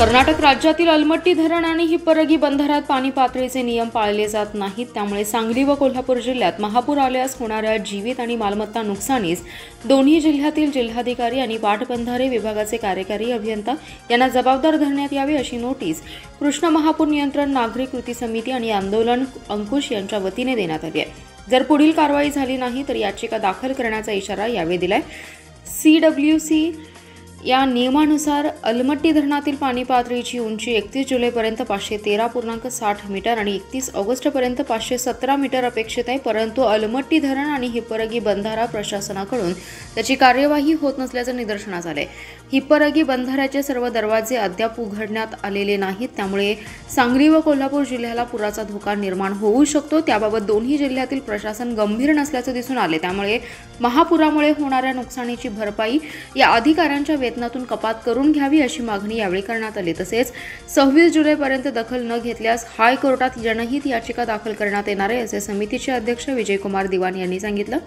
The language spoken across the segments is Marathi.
कर्नाटक राज्यातील अलमट्टी धरण आणि हिप्परगी बंधाऱ्यात पाणी पातळीचे नियम पाळले जात नाहीत, त्यामुळे सांगली व कोल्हापूर जिल्ह्यात महापूर आल्यास होणाऱ्या जीवित आणि मालमत्ता नुकसानीस दोन्ही जिल्ह्यातील जिल्हाधिकारी आणि पाटबंधारे विभागाचे कार्यकारी अभियंता यांना जबाबदार धरण्यात यावे अशी नोटीस कृष्ण महापूर नियंत्रण नागरी कृती समिती आणि आंदोलन अंकुश यांच्या वतीने देण्यात आली आहे। जर पुढील कारवाई झाली नाही तर याचिका दाखल करण्याचा इशारा यावेळी दिलाय। CWC या नियमानुसार अलमट्टी धरणातील पाणी पातळीची उंची 31 जुलैपर्यंत 513.60 मीटर आणि 31 ऑगस्टपर्यंत 517 मीटर अपेक्षित आहे, परंतु अलमट्टी धरण आणि हिप्परगी बंधारा प्रशासनाकडून त्याची कार्यवाही होत नसल्याचं निदर्शनास आले। हिप्परगी बंधाऱ्याचे सर्व दरवाजे अद्याप उघडण्यात आलेले नाहीत, त्यामुळे सांगली व कोल्हापूर जिल्ह्याला पुराचा धोका निर्माण होऊ शकतो। त्याबाबत दोन्ही जिल्ह्यातील प्रशासन गंभीर नसल्याचे दिसून आले, त्यामुळे महापुरामुळे होणाऱ्या नुकसानीची भरपाई या अधिकाऱ्यांच्या वेतनातून कपात करून घ्यावी अशी मागणी यावेळी करण्यात आली। तसेच 26 जुलैपर्यंत दखल न घेतल्यास हायकोर्टात जनहित याचिका दाखल करण्यात येणार आहे असे समितीचे अध्यक्ष विजयकुमार दिवान यांनी सांगितलं।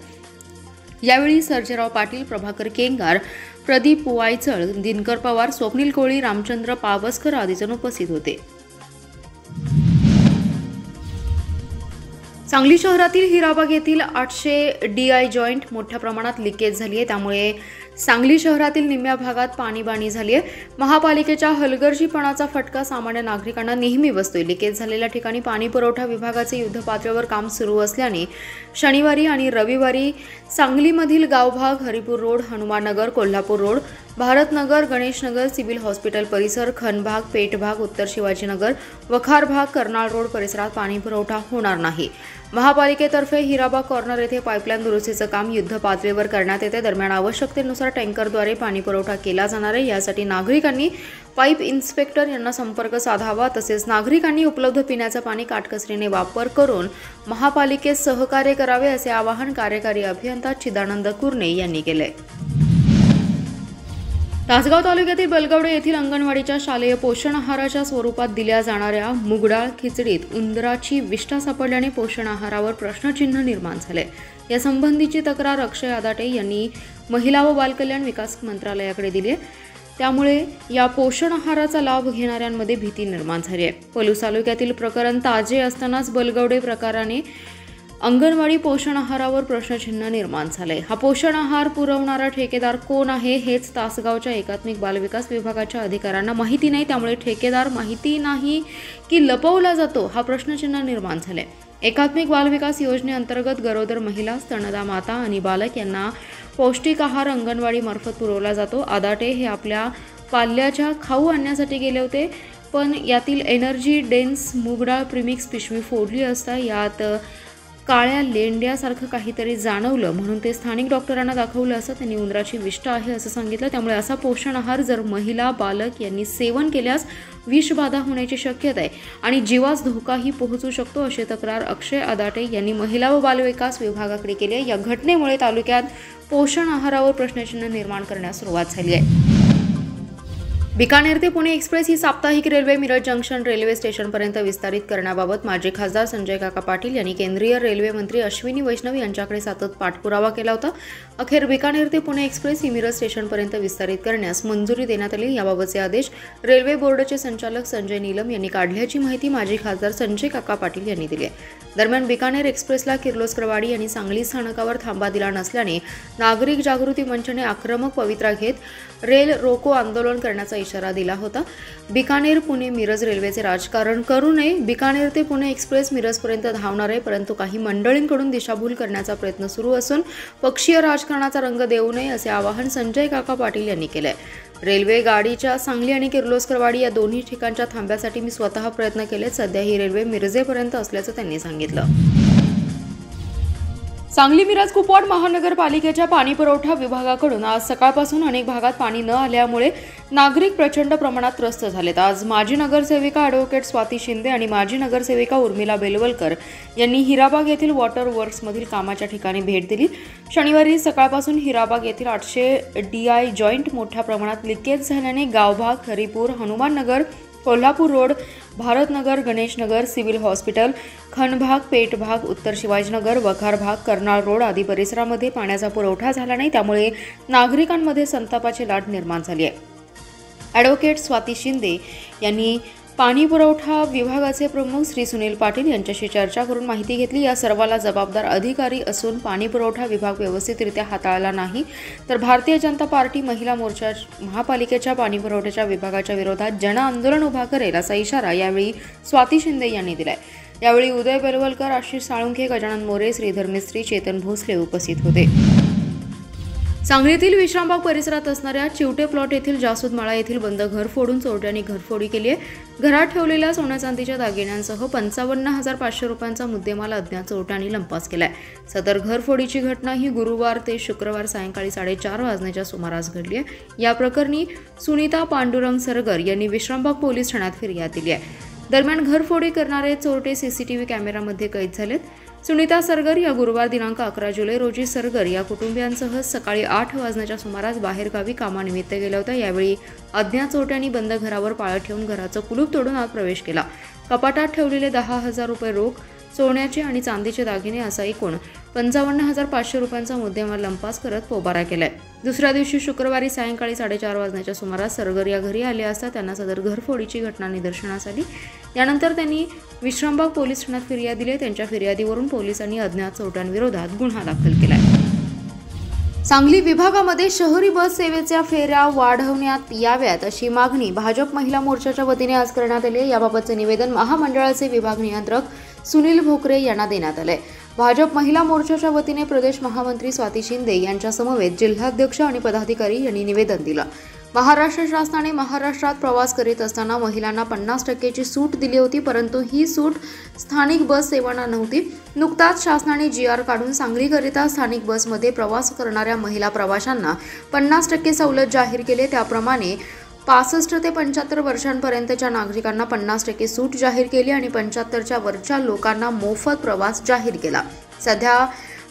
यावेळी सर्जेराव पाटील, प्रभाकर केंगार, प्रदीप वायचळ, दिनकर पवार, स्वप्नील कोळी, रामचंद्र पावसकर आदी जण उपस्थित होते। सांगली शहरातील हिराबाग येथील 800 DI जॉईंट मोठ्या प्रमाणात लिकेज झाली आहे, त्यामुळे सांगली शहरातील निम्म्या भागात पाणीबाणी झाली आहे। महापालिकेच्या हलगर्जीपणाचा फटका सामान्य नागरिकांना नेहमी बसतोय। लिकेज झालेल्या ठिकाणी पाणी पुरवठा विभागाचे युद्धपातळीवर काम सुरू असल्याने शनिवारी आणि रविवारी सांगलीमधील गावभाग, Haripur road, Hanumannagar, Kolhapur road, Bharatnagar, Ganeshnagar, civil hospital परिसर, खनभाग, पेठभाग, उत्तर शिवाजीनगर, वखार भाग, कर्नाळ रोड परिसरात पाणी पुरवठा होणार नाही। महापालिकेतर्फे हिराबाग कॉर्नर येथे पाईपलाईन दुरुस्तीचं काम युद्धपातळीवर करण्यात येते। दरम्यान आवश्यकतेनुसार टँकरद्वारे पाणी पुरवठा केला जाणार आहे। यासाठी नागरिकांनी पाईप इन्स्पेक्टर यांना संपर्क साधावा, तसेच नागरिकांनी उपलब्ध पिण्याचं पाणी काटकसरीने वापर करून महापालिकेस सहकार्य करावे असे आवाहन कार्यकारी अभियंता चिदानंद कुर्णे यांनी केले। तासगाव तालुक्यातील बलगवडे येथील अंगणवाडीच्या शालेय पोषण आहाराच्या स्वरूपात दिल्या जाणाऱ्या मुगडाळ खिचडीत उंदराची विष्ठा सापडल्याने पोषण आहारावर प्रश्नचिन्ह निर्माण झाले। या संबंधीची तक्रार अक्षय आदाटे यांनी महिला व बालकल्याण विकास मंत्रालयाकडे दिली आहे। त्यामुळे या पोषण आहाराचा लाभ घेणाऱ्यांमध्ये भीती निर्माण झाली आहे। पलूस तालुक्यातील प्रकरण ताजे असतानाच बलगवडे प्रकाराने अंगणवाडी पोषण आहारावर प्रश्नचिन्ह निर्माण झाले। हा पोषण आहार पुरवणारा ठेकेदार कोण आहे हेच तासगावच्या एकात्मिक बालविकास विभागाच्या अधिकाऱ्यांना माहिती नाही, त्यामुळे ठेकेदार माहिती नाही की लपवला जातो हा प्रश्नचिन्ह निर्माण झाले। एकात्मिक बालविकास योजनेअंतर्गत गरोदर महिला, स्तनदा माता आणि बालक यांना पौष्टिक आहार अंगणवाडीमार्फत पुरवला जातो। आदाटे हे आपल्या पाल्याच्या खाऊ आणण्यासाठी गेले होते, पण यातील एनर्जी डेन्स मुगडाळ प्रीमिक्स पिशवी फोडली असता यात काळ्या लेंड्यासारखं काहीतरी जाणवलं, म्हणून ते स्थानिक डॉक्टरांना दाखवलं असं त्यांनी उंदराची विष्ठा आहे असं सांगितलं। त्यामुळे असा पोषण आहार जर महिला, बालक यांनी सेवन केल्यास विषबाधा होण्याची शक्यता आहे आणि जीवास धोकाही पोहोचू शकतो अशी तक्रार अक्षय आदाटे यांनी महिला व बालविकास विभागाकडे केली आहे। या घटनेमुळे तालुक्यात पोषण आहारावर प्रश्नचिन्ह निर्माण करण्यास सुरुवात झाली आहे। बिकानेर ते पुणे एक्सप्रेस ही साप्ताहिक रेल्वे मिरज जंक्शन रेल्वे स्टेशनपर्यंत विस्तारित करण्याबाबत माजी खासदार संजय काका पाटील यांनी केंद्रीय रेल्वे मंत्री अश्विनी वैष्णव यांच्याकडे सतत पाठपुरावा केला होता। अखेर बिकानेर ते पुणे एक्सप्रेस ही मिरज स्टेशनपर्यंत विस्तारित करण्यास मंजुरी देण्यात आली। याबाबतचे आदेश रेल्वे बोर्डाचे संचालक संजय नीलम यांनी काढल्याची माहिती माजी खासदार संजय काका पाटील यांनी दिली आहे। दरम्यान बिकानेर एक्सप्रेसला किर्लोस्करवाडी आणि सांगली स्थानकावर थांबा दिला नसल्याने नागरिक जागृती मंचाने आक्रमक पवित्रा घेत रेल रोको आंदोलन करण्याचा इशारा दिला होता। बिकानेर पुणे मिरज रेल्वेचे राजकारण करू नये। बिकानेर ते पुणे एक्सप्रेस मिरजपर्यंत धावणार आहे, परंतु काही मंडळींकडून दिशाभूल करण्याचा प्रयत्न सुरू असून पक्षीय राजकारणाचा रंग देऊ नये असे आवाहन संजय काका पाटील यांनी केले आहे। रेल्वे गाडीच्या सांगली आणि किर्लोस्करवाडी या दोन्ही ठिकाणच्या थांब्यासाठी मी स्वतः प्रयत्न केले। सध्या ही रेल्वे मिरजेपर्यंत असल्याचं त्यांनी सांगितलं। सांगली मिरज कुपवाड महानगरपालिकेच्या पाणीपुरवठा विभागाकडून आज सकाळपासून अनेक भागात पाणी न आल्यामुळे नागरिक प्रचंड प्रमाणात त्रस्त झालेत। आज माजी नगरसेविका ॲडव्होकेट स्वाती शिंदे आणि माजी नगरसेविका उर्मिला बेलवलकर यांनी हिराबाग येथील वॉटर वर्क्समधील कामाच्या ठिकाणी भेट दिली। शनिवारी सकाळपासून हिराबाग येथील 800 DI जॉईंट मोठ्या प्रमाणात लिकेज झाल्याने गावभाग, Haripur, Hanumannagar, Kolhapur road, Bharatnagar, Ganeshnagar, civil hospital, Khanbhag, Pethbhag, Uttar Shivajinagar, Waqar भाग, कर्नाळ रोड आदी परिसरामध्ये पाण्याचा पुरवठा झाला नाही, त्यामुळे नागरिकांमध्ये संतापाची लाट निर्माण झाली आहे। ॲडव्होकेट स्वाती शिंदे यांनी पाणी पुरवठा विभागाचे प्रमुख श्री सुनील पाटील यांच्याशी चर्चा करून माहिती घेतली। या सर्वाला जबाबदार अधिकारी असून पाणी पुरवठा विभाग व्यवस्थितरित्या हाताळला नाही तर भारतीय जनता पार्टी महिला मोर्चा महापालिकेच्या पाणी पुरवठ्याच्या विभागाच्या विरोधात जन आंदोलन उभा करेल असा इशारा यावेळी स्वाती शिंदे यांनी दिलाय। यावेळी उदय बेलवलकर, आशिष साळुंखे, गजानन मोरे, श्रीधर मिस्त्री, चेतन भोसले उपस्थित होते। सांगलीतील विश्रामबाग परिसरात असणाऱ्या चिवटे प्लॉट येथील जासूद माळा येथील बंद घर फोडून चोरट्यांनी घरफोडी केली आहे। घरात ठेवलेल्या सोन्या चांदीच्या दागिन्यांसह 55,500 रुपयांचा मुद्देमाल अज्ञात चोरट्यांनी लंपास केलाय। सदर घरफोडीची घटना ही गुरुवार ते शुक्रवार सायंकाळी 4:30 वाजण्याच्या सुमारास घडली आहे। या प्रकरणी सुनीता पांडुरंग सरगर यांनी विश्रामबाग पोलीस ठाण्यात फिर्याद दिली आहे। दरम्यान घरफोडी करणारे चोरटे सीसीटीव्ही कॅमेऱ्यामध्ये कैद झालेत। सुनीता सरगर या गुरुवार दिनांक 11 जुलै रोजी सरगर या कुटुंबियांसह सकाळी 8 वाजण्याच्या सुमारास बाहेरगावी कामानिमित्त गेल्या होत्या। यावेळी अज्ञात चोरट्यांनी बंद घरावर पाळत ठेवून घराचं कुलूप तोडून आत प्रवेश केला। कपाटात ठेवलेले 10,000 रुपये रोख, सोन्याचे आणि चांदीचे दागिने असा एकूण 55,500 रुपयांचा मुद्देमाल लंपास करत पोबारा केलाय। दुसऱ्या दिवशी शुक्रवारी सायंकाळी 4:30 वाजण्याच्या सुमारास सरगर या घरी आले असता त्यांना सदर घरफोडीची घटना निदर्शनास आली। यानंतर त्यांनी विश्रामबाग पोलीस ठाण्यात फिर्याद दिली। त्यांच्या फिर्यादीवरून पोलिसांनी अज्ञात चोरट्यांविरोधात गुन्हा दाखल केलाय। सांगली विभागामध्ये शहरी बस सेवेच्या फेऱ्या वाढवण्यात याव्यात अशी मागणी भाजप महिला मोर्चाच्या वतीने आज करण्यात आली। याबाबतचे निवेदन महामंडळाचे विभाग नियंत्रक सुनील भोकरे यांना देण्यात आले। भाजप महिला मोर्चाच्या वतीने प्रदेश महामंत्री स्वाती शिंदे यांच्या समवेत जिल्हाध्यक्ष आणि पदाधिकारी यांनी निवेदन दिलं। महाराष्ट्र शासनाने महाराष्ट्रात प्रवास करीत असताना महिलांना 50% सूट दिली होती, परंतु ही सूट स्थानिक बस सेवांना नव्हती। नुकताच शासनाने GR काढून सांगलीकरिता स्थानिक बसमध्ये प्रवास करणाऱ्या महिला प्रवाशांना 50% सवलत जाहीर केले। त्याप्रमाणे 65 ते 75 वर्षांपर्यंतच्या नागरिकांना 50% सूट जाहीर केली आणि 75च्या वरच्या लोकांना मोफत प्रवास जाहीर केला। सध्या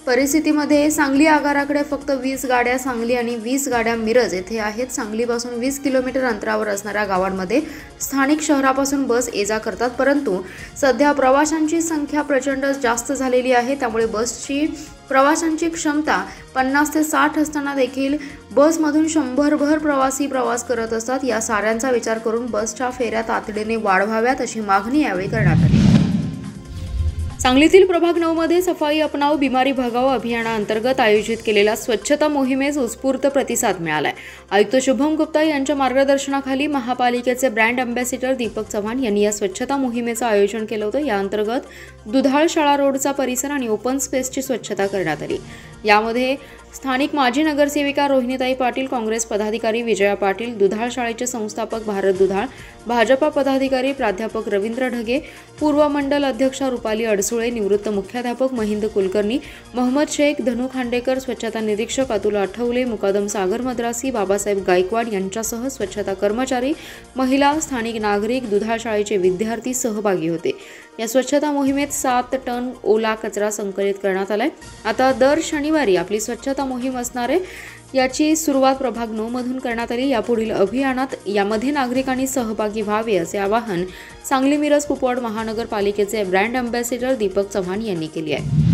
परिस्थितीमध्ये सांगली आगाराकडे फक्त 20 गाड्या सांगली आणि 20 गाड्या मिरज येथे आहेत। सांगलीपासून 20 किलोमीटर अंतरावर असणाऱ्या गावांमध्ये स्थानिक शहरापासून बस ये-जा करतात, परंतु सध्या प्रवाशांची संख्या प्रचंड जास्त झालेली आहे। त्यामुळे बसची प्रवाशांची क्षमता 50 ते 60 असताना देखील बसमधून 100 प्रवासी प्रवास करत असतात। या साऱ्यांचा विचार करून बसच्या फेऱ्या तातडीने वाढवाव्यात अशी मागणी यावेळी करण्यात आली। सांगलीतील प्रभाग 9 मध्ये सफाई अपनाव बिमारी भगाव अभियानाअंतर्गत आयोजित केलेल्या स्वच्छता मोहिमेस उत्स्फूर्त प्रतिसाद मिळालाय। आयुक्त शुभम गुप्ता यांच्या मार्गदर्शनाखाली महापालिकेचे ब्रँड अँबॅसिडर दीपक चव्हाण यांनी या स्वच्छता मोहिमेचं आयोजन केलं होतं। या अंतर्गत दुधाळ शाळा रोडचा परिसर आणि ओपन स्पेसची स्वच्छता करण्यात आली। यामध्ये स्थानिक माजी नगरसेविका रोहिणीताई पाटील, काँग्रेस पदाधिकारी विजया पाटील, दुधाळ शाळेचे संस्थापक भारत दुधाळ, भाजपा पदाधिकारी प्राध्यापक रवींद्र ढगे, पूर्व मंडल अध्यक्षा रुपाली अडसुळे, निवृत्त मुख्याध्यापक महिंद कुलकर्णी, मोहम्मद शेख, धनु खांडेकर, स्वच्छता निरीक्षक अतुल आठवले, मुकादम सागर मद्रासी, बाबासाहेब गायकवाड यांच्यासह स्वच्छता कर्मचारी, महिला, स्थानिक नागरिक, दुधाळ शाळेचे विद्यार्थी सहभागी होते। या स्वच्छता मोहिमेत 7 टन ओला कचरा संकलित करण्यात आलाय। आता दर शनिवारी आपली स्वच्छता मोहीम असणार आहे। याची सुरुवात प्रभाग 9 मधून करण्यात आली। यापुढील अभियानात यामध्ये नागरिकांनी सहभागी व्हावे असे आवाहन सांगली मिरज कुपवाड महानगरपालिकेचे ब्रँड अँबॅसिडर दीपक चव्हाण यांनी केले आहे।